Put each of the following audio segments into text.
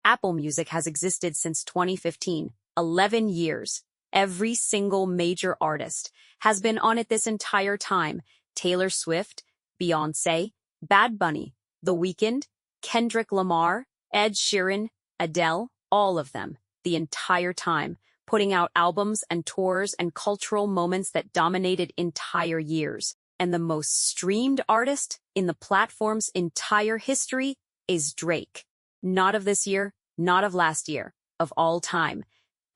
Apple Music has existed since 2015, 11 years. Every single major artist has been on it this entire time. Taylor Swift, Beyoncé, Bad Bunny, The Weeknd, Kendrick Lamar, Ed Sheeran, Adele, all of them, the entire time, putting out albums and tours and cultural moments that dominated entire years. And the most streamed artist in the platform's entire history is Drake. Not of this year, not of last year, of all time.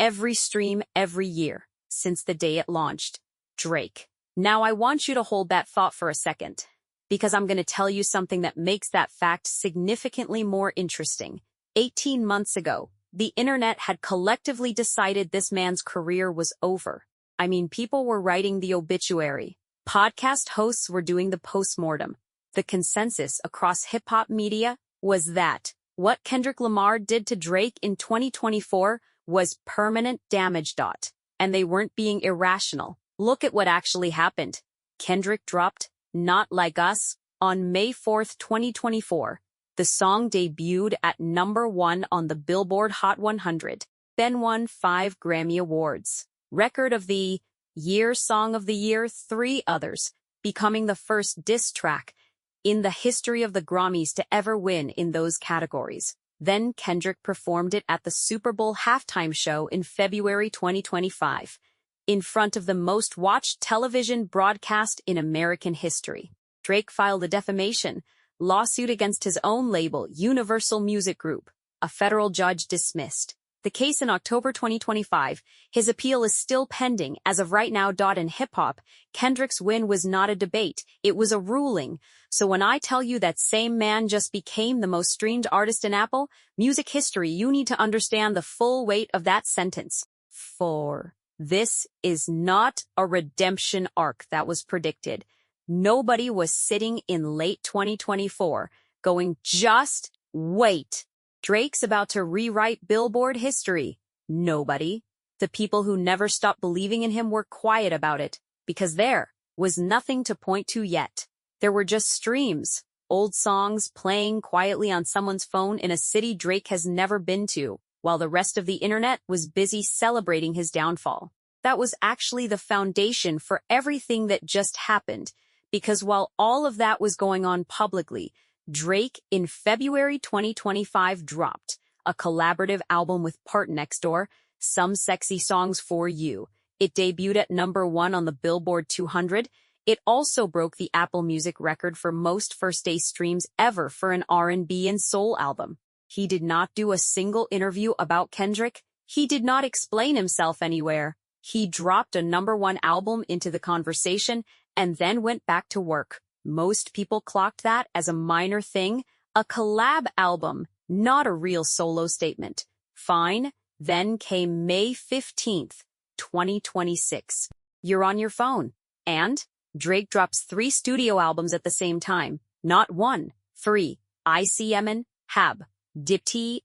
Every stream, every year, since the day it launched. Drake. Now I want you to hold that thought for a second, because I'm going to tell you something that makes that fact significantly more interesting. 18 months ago, the internet had collectively decided this man's career was over. I mean, people were writing the obituary. Podcast hosts were doing the postmortem. The consensus across hip-hop media was that what Kendrick Lamar did to Drake in 2024 was permanent damage. And they weren't being irrational. Look at what actually happened. Kendrick dropped Not Like Us on May 4th, 2024. The song debuted at #1 on the Billboard Hot 100, then won 5 Grammy Awards. Record of the Year, Song of the Year, 3 others, becoming the first diss track in the history of the Grammys to ever win in those categories. Then Kendrick performed it at the Super Bowl halftime show in February 2025, in front of the most watched television broadcast in American history. Drake filed a defamation lawsuit against his own label, Universal Music Group. A federal judge dismissed the case in October 2025. His appeal is still pending as of right now. In hip-hop, Kendrick's win was not a debate, it was a ruling. So when I tell you that same man just became the most streamed artist in Apple Music history, you need to understand the full weight of that sentence. This is not a redemption arc that was predicted. Nobody was sitting in late 2024 going, just wait. Drake's about to rewrite Billboard history. Nobody. The people who never stopped believing in him were quiet about it, because there was nothing to point to yet. There were just streams, old songs playing quietly on someone's phone in a city Drake has never been to, while the rest of the internet was busy celebrating his downfall. That was actually the foundation for everything that just happened, because while all of that was going on publicly, Drake, in February 2025, dropped a collaborative album with PARTYNEXTDOOR, Some Sexy Songs for You. It debuted at #1 on the Billboard 200. It also broke the Apple Music record for most first-day streams ever for an R&B and soul album. He did not do a single interview about Kendrick. He did not explain himself anywhere. He dropped a #1 album into the conversation and then went back to work. Most people clocked that as a minor thing, a collab album, not a real solo statement. Fine. Then came May 15th, 2026. You're on your phone. And Drake drops 3 studio albums at the same time. Not 1, 3. ICEMAN, HABIBTI,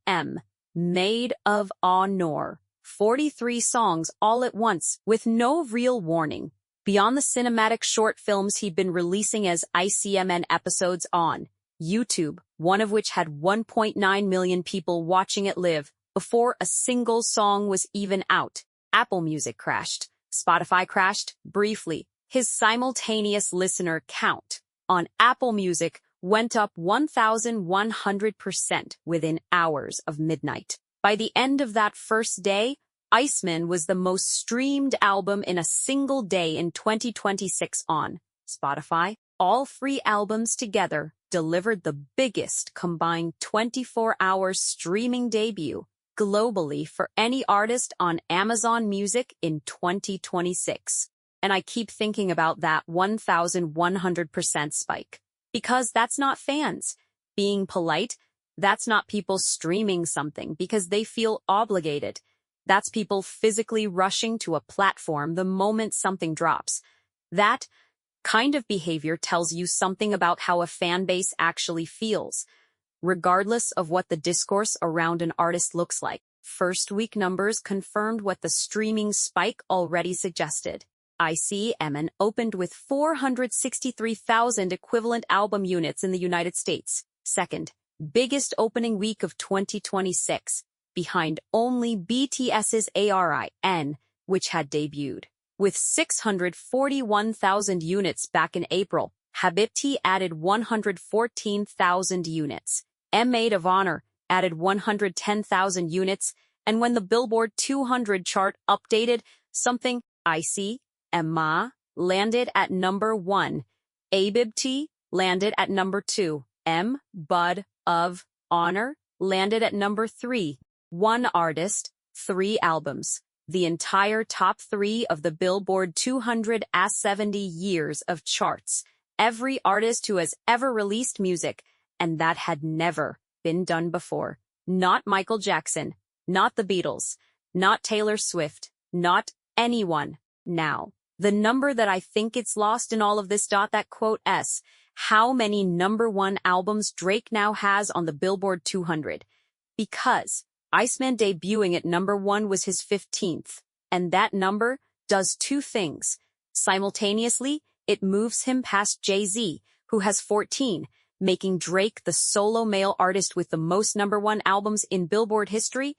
MAID of HONOUR. 43 songs all at once, with no real warning. Beyond the cinematic short films he'd been releasing as ICEMAN episodes on YouTube, one of which had 1.9 million people watching it live before a single song was even out. Apple Music crashed. Spotify crashed briefly. His simultaneous listener count on Apple Music went up 1,100% within hours of midnight. By the end of that first day, ICEMAN was the most streamed album in a single day in 2026 on Spotify. All 3 albums together delivered the biggest combined 24-hour streaming debut globally for any artist on Amazon Music in 2026. And I keep thinking about that 1,100% spike. Because that's not fans being polite. That's not people streaming something because they feel obligated. That's people physically rushing to a platform the moment something drops. That kind of behavior tells you something about how a fan base actually feels, regardless of what the discourse around an artist looks like. First week numbers confirmed what the streaming spike already suggested. ICEMAN opened with 463,000 equivalent album units in the United States. Second biggest opening week of 2026, behind only BTS's ARIN, which had debuted. With 641,000 units back in April, HABIBTI added 114,000 units. MAID of HONOUR added 110,000 units, and when the Billboard 200 chart updated, something ICEMAN landed at number 1. HABIBTI landed at number 2. MAID of HONOUR landed at number 3. One artist, 3 albums. The entire top 3 of the Billboard 200 as 70 years of charts. Every artist who has ever released music, and that had never been done before. Not Michael Jackson, not the Beatles, not Taylor Swift, not anyone. Now, the number that I think it's lost in all of this. That quote S. How many #1 albums Drake now has on the Billboard 200? Because ICEMAN debuting at number 1 was his 15th, and that number does 2 things. Simultaneously, it moves him past Jay-Z, who has 14, making Drake the solo male artist with the most #1 albums in Billboard history,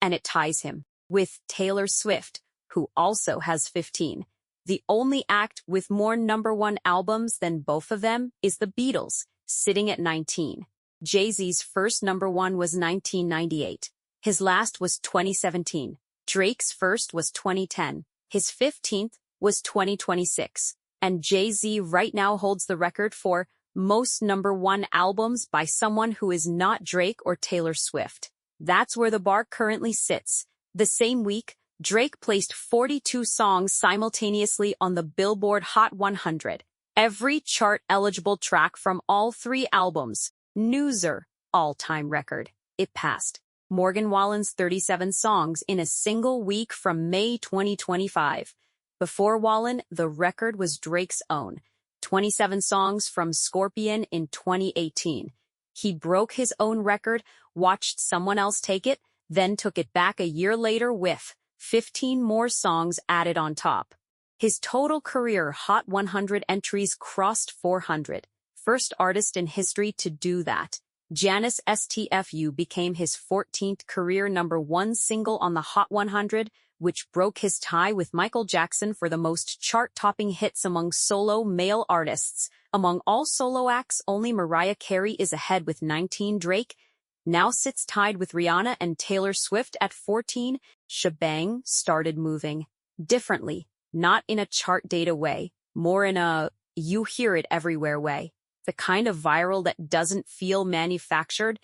and it ties him with Taylor Swift, who also has 15. The only act with more #1 albums than both of them is the Beatles, sitting at 19. Jay-Z's first #1 was 1998. His last was 2017. Drake's first was 2010. His 15th was 2026. And Jay-Z right now holds the record for most #1 albums by someone who is not Drake or Taylor Swift. That's where the bar currently sits. The same week, Drake placed 42 songs simultaneously on the Billboard Hot 100. Every chart-eligible track from all 3 albums. Newser, all-time record. It passed Morgan Wallen's 37 songs in a single week from May 2025. Before Wallen, the record was Drake's own. 27 songs from Scorpion in 2018. He broke his own record, watched someone else take it, then took it back a year later with 15 more songs added on top. His total career Hot 100 entries crossed 400. First artist in history to do that. Janice STFU became his 14th career #1 single on the Hot 100, which broke his tie with Michael Jackson for the most chart-topping hits among solo male artists. Among all solo acts, only Mariah Carey is ahead with 19. Drake now sits tied with Rihanna and Taylor Swift at 14. Shebang started moving differently, not in a chart data way, more in a you hear it everywhere way. The kind of viral that doesn't feel manufactured,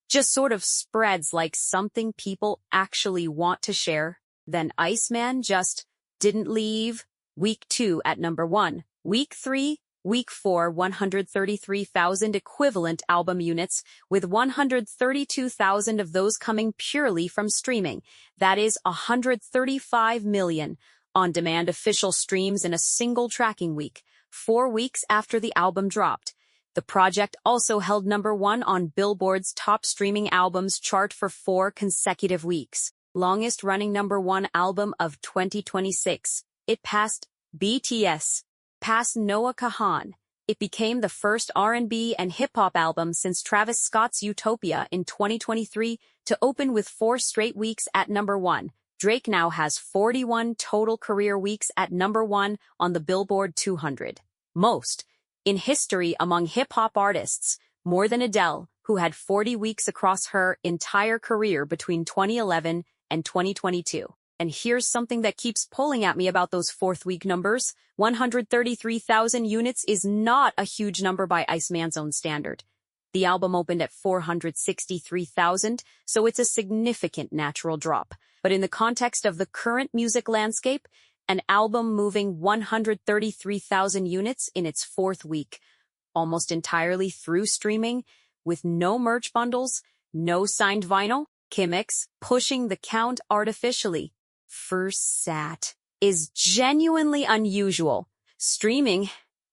just sort of spreads like something people actually want to share. Then ICEMAN just didn't leave. Week 2 at #1. Week 3, Week 4, 133,000 equivalent album units, with 132,000 of those coming purely from streaming. That is 135 million on-demand official streams in a single tracking week, 4 weeks after the album dropped. The project also held #1 on Billboard's top streaming albums chart for 4 consecutive weeks. Longest-running #1 album of 2026. It passed BTS, passed Noah Kahan. It became the first R&B and hip-hop album since Travis Scott's Utopia in 2023 to open with 4 straight weeks at #1. Drake now has 41 total career weeks at #1 on the Billboard 200. Most in history among hip-hop artists, more than Adele, who had 40 weeks across her entire career between 2011 and 2022. And here's something that keeps pulling at me about those 4th week numbers. 133,000 units is not a huge number by ICEMAN's own standard. The album opened at 463,000, so it's a significant natural drop. But in the context of the current music landscape, an album moving 133,000 units in its 4th week, almost entirely through streaming, with no merch bundles, no signed vinyl, gimmicks, pushing the count artificially. First sat is genuinely unusual. Streaming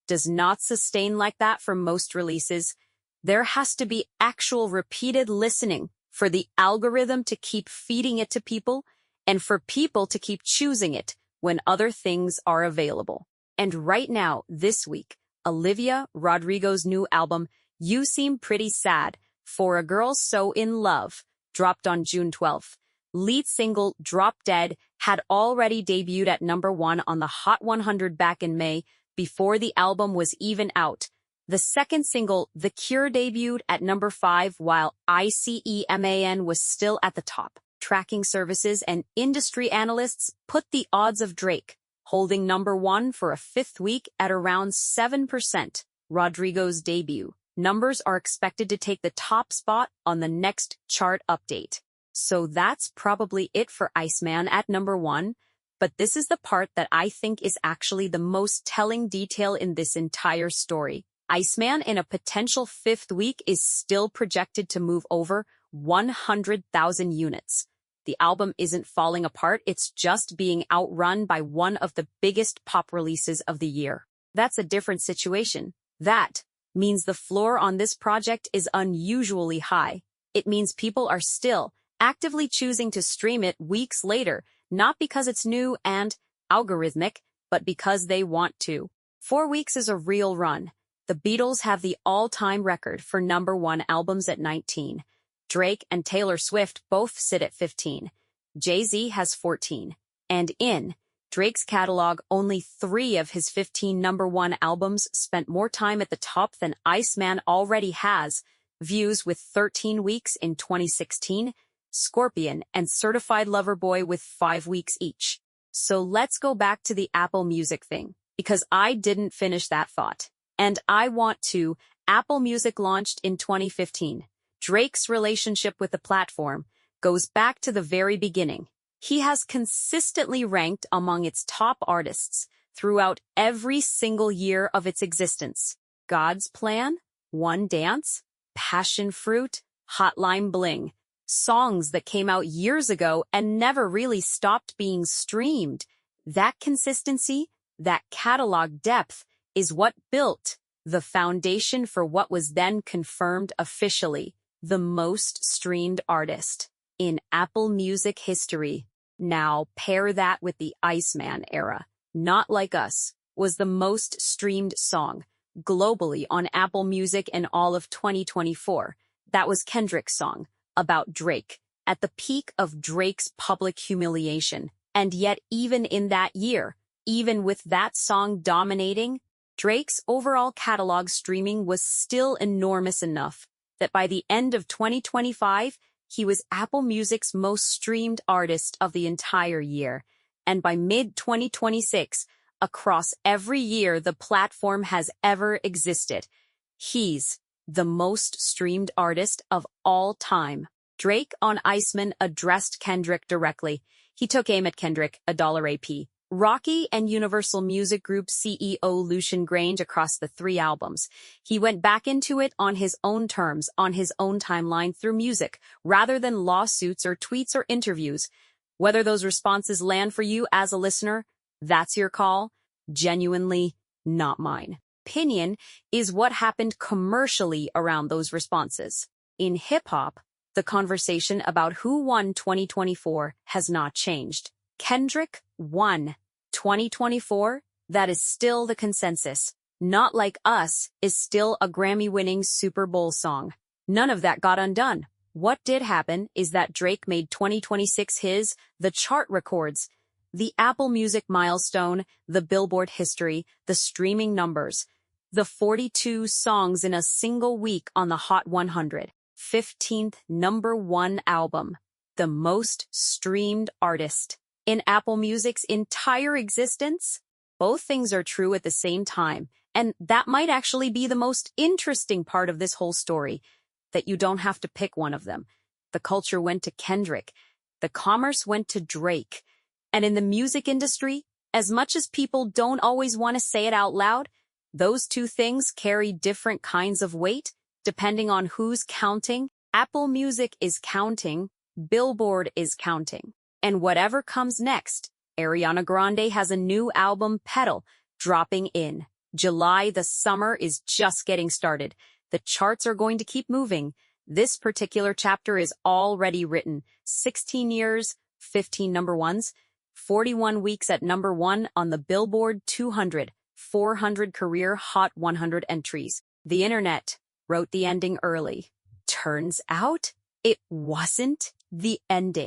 does not sustain like that for most releases. There has to be actual repeated listening for the algorithm to keep feeding it to people and for people to keep choosing it when other things are available. And right now, this week, Olivia Rodrigo's new album, You Seem Pretty Sad, For a Girl So in Love dropped on June 12th. Lead single Drop Dead had already debuted at number 1 on the Hot 100 back in May, before the album was even out. The second single, The Cure, debuted at number 5 while ICEMAN was still at the top. Tracking services and industry analysts put the odds of Drake holding number 1 for a fifth week at around 7%. Rodrigo's debut numbers are expected to take the top spot on the next chart update. So that's probably it for ICEMAN at number 1. But this is the part that I think is actually the most telling detail in this entire story. ICEMAN in a potential fifth week is still projected to move over 100,000 units. The album isn't falling apart, it's just being outrun by one of the biggest pop releases of the year. That's a different situation. That means the floor on this project is unusually high. It means people are still actively choosing to stream it weeks later, not because it's new and algorithmic, but because they want to. 4 weeks is a real run. The Beatles have the all-time record for number 1 albums at 19. Drake and Taylor Swift both sit at 15. Jay-Z has 14. And in Drake's catalog, only 3 of his 15 number 1 albums spent more time at the top than ICEMAN already has. Views with 13 weeks in 2016, Scorpion and Certified Lover Boy with 5 weeks each. So let's go back to the Apple Music thing, because I didn't finish that thought. And I want to. Apple Music launched in 2015. Drake's relationship with the platform goes back to the very beginning. He has consistently ranked among its top artists throughout every single year of its existence. God's Plan, One Dance, Passion Fruit, Hotline Bling. Songs that came out years ago and never really stopped being streamed. That consistency, that catalog depth, is what built the foundation for what was then confirmed officially the most streamed artist in Apple Music history. Now pair that with the ICEMAN era. Not Like Us was the most streamed song globally on Apple Music in all of 2024. That was Kendrick's song about Drake, at the peak of Drake's public humiliation. And yet even in that year, even with that song dominating, Drake's overall catalog streaming was still enormous enough that by the end of 2025, he was Apple Music's most streamed artist of the entire year. And by mid-2026, across every year the platform has ever existed, he's the most streamed artist of all time. Drake on ICEMAN addressed Kendrick directly. He took aim at Kendrick, $1 AP. Rocky and Universal Music Group CEO Lucian Grange across the 3 albums. He went back into it on his own terms, on his own timeline through music, rather than lawsuits or tweets or interviews. Whether those responses land for you as a listener, that's your call. Genuinely, not mine. Opinion is what happened commercially around those responses. In hip-hop, the conversation about who won 2024 has not changed. Kendrick won 2024. That is still the consensus. Not Like Us is still a Grammy-winning Super Bowl song. None of that got undone. What did happen is that Drake made 2026 the chart records, the Apple Music milestone, the Billboard history, the streaming numbers, the 42 songs in a single week on the Hot 100, 15th number 1 album, the most streamed artist in Apple Music's entire existence. Both things are true at the same time, and that might actually be the most interesting part of this whole story, that you don't have to pick one of them. The culture went to Kendrick, the commerce went to Drake, and in the music industry, as much as people don't always want to say it out loud, those two things carry different kinds of weight, depending on who's counting. Apple Music is counting, Billboard is counting. And whatever comes next, Ariana Grande has a new album, Petal, dropping in July. The summer is just getting started. The charts are going to keep moving. This particular chapter is already written. 16 years, 15 number 1s, 41 weeks at number 1 on the Billboard 200, 400 career Hot 100 entries. The internet wrote the ending early. Turns out, it wasn't the ending.